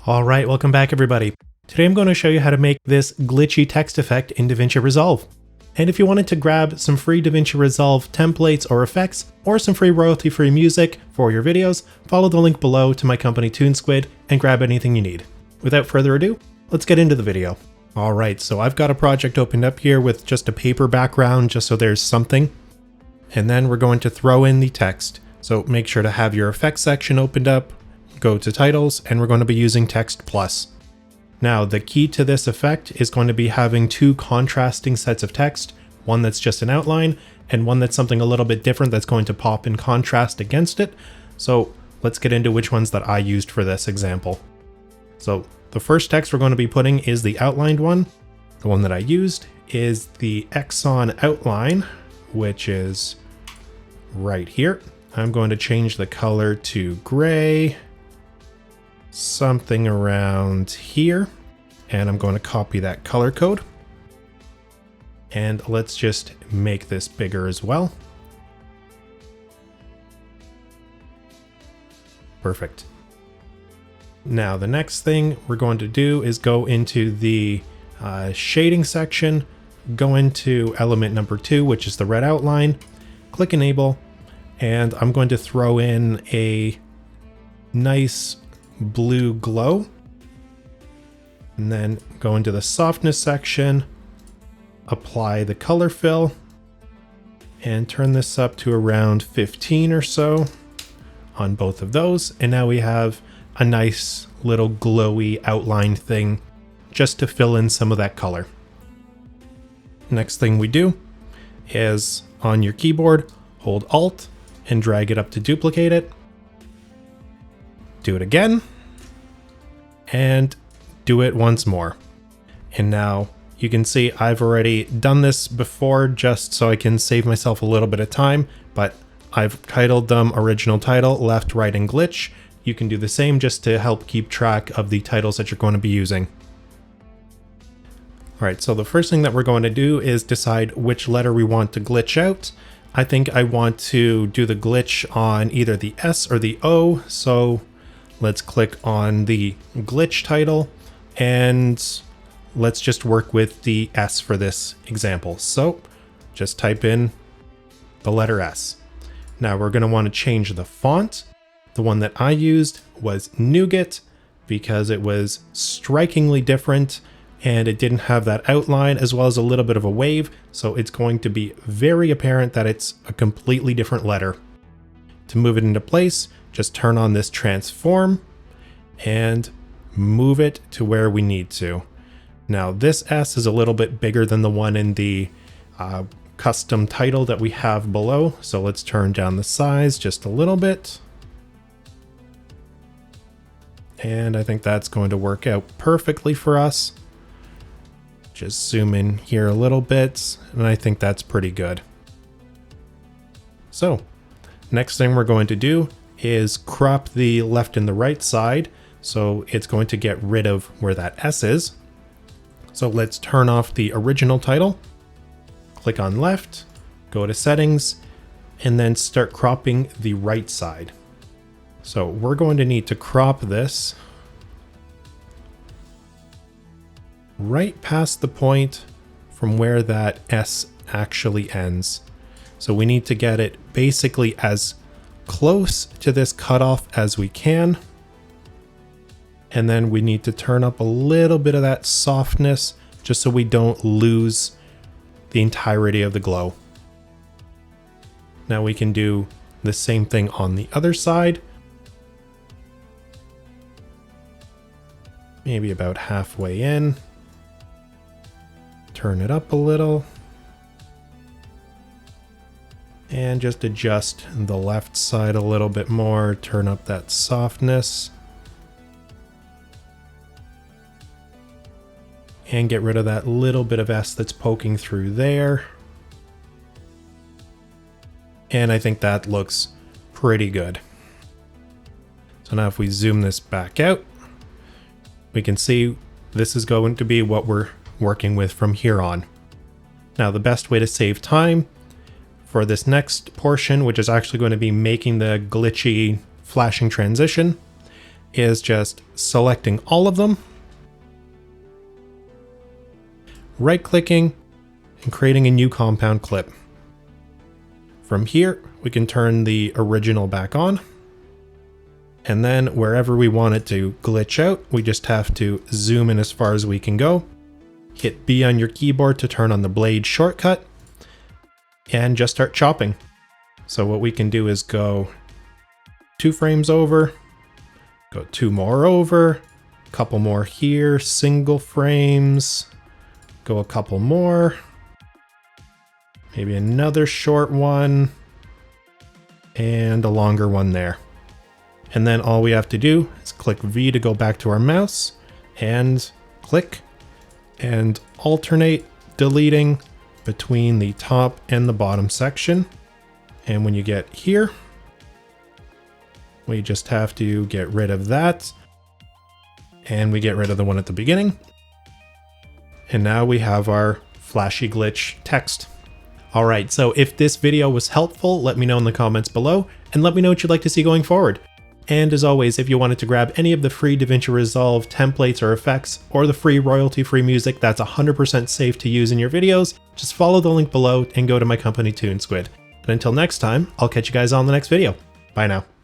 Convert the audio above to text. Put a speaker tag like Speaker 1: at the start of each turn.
Speaker 1: Alright, welcome back everybody. Today I'm going to show you how to make this glitchy text effect in DaVinci Resolve. And if you wanted to grab some free DaVinci Resolve templates or effects, or some free royalty-free music for your videos, follow the link below to my company ToonSquid and grab anything you need. Without further ado, let's get into the video. Alright, so I've got a project opened up here with just a paper background just so there's something. And then we're going to throw in the text. So make sure to have your effects section opened up. Go to titles, and we're going to be using text plus. Now the key to this effect is going to be having two contrasting sets of text, one that's just an outline and one that's something a little bit different that's going to pop in contrast against it. So let's get into which ones that I used for this example. So the first text we're going to be putting is the outlined one. The one that I used is the Exxon outline, which is right here. I'm going to change the color to gray, something around here, and I'm going to copy that color code. And let's just make this bigger as well. Perfect. Now the next thing we're going to do is go into the shading section, go into element number 2, which is the red outline, click enable, and I'm going to throw in a nice blue glow, and then go into the softness section, apply the color fill, and turn this up to around 15 or so on both of those. And now we have a nice little glowy outline thing just to fill in some of that color. Next thing we do is on your keyboard, hold Alt and drag it up to duplicate it. Do it again, and do it once more. And now you can see I've already done this before just so I can save myself a little bit of time, but I've titled them original title, left, right, and glitch. You can do the same just to help keep track of the titles that you're going to be using. Alright, so the first thing that we're going to do is decide which letter we want to glitch out. I think I want to do the glitch on either the S or the O, so let's click on the glitch title and let's just work with the S for this example. So just type in the letter S. Now we're going to want to change the font. The one that I used was Nougat because it was strikingly different and it didn't have that outline as well as a little bit of a wave. So it's going to be very apparent that it's a completely different letter. To move it into place, just turn on this transform and move it to where we need to. Now this S is a little bit bigger than the one in the custom title that we have below. So let's turn down the size just a little bit. And I think that's going to work out perfectly for us. Just zoom in here a little bit, and I think that's pretty good. So next thing we're going to do is crop the left and the right side. So it's going to get rid of where that S is. So let's turn off the original title, click on left, go to settings, and then start cropping the right side. So we're going to need to crop this right past the point from where that S actually ends. So we need to get it basically as close to this cutoff as we can. And then we need to turn up a little bit of that softness just so we don't lose the entirety of the glow. Now we can do the same thing on the other side. Maybe about halfway in. Turn it up a little. And just adjust the left side a little bit more, turn up that softness. And get rid of that little bit of S that's poking through there. And I think that looks pretty good. So now if we zoom this back out, we can see this is going to be what we're working with from here on. Now the best way to save time for this next portion, which is actually going to be making the glitchy flashing transition, is just selecting all of them, right-clicking, and creating a new compound clip. From here, we can turn the original back on. And then wherever we want it to glitch out, we just have to zoom in as far as we can go. Hit B on your keyboard to turn on the blade shortcut and just start chopping. So what we can do is go 2 frames over, go 2 more over, a couple more here, single frames, go a couple more, maybe another short one, and a longer one there. And then all we have to do is click V to go back to our mouse and click and alternate deleting between the top and the bottom section. And when you get here, we just have to get rid of that. And we get rid of the one at the beginning. And now we have our flashy glitch text. All right, so if this video was helpful, let me know in the comments below and let me know what you'd like to see going forward. And as always, if you wanted to grab any of the free DaVinci Resolve templates or effects, or the free royalty-free music that's 100% safe to use in your videos, just follow the link below and go to my company TuneSquid. And until next time, I'll catch you guys on the next video. Bye now.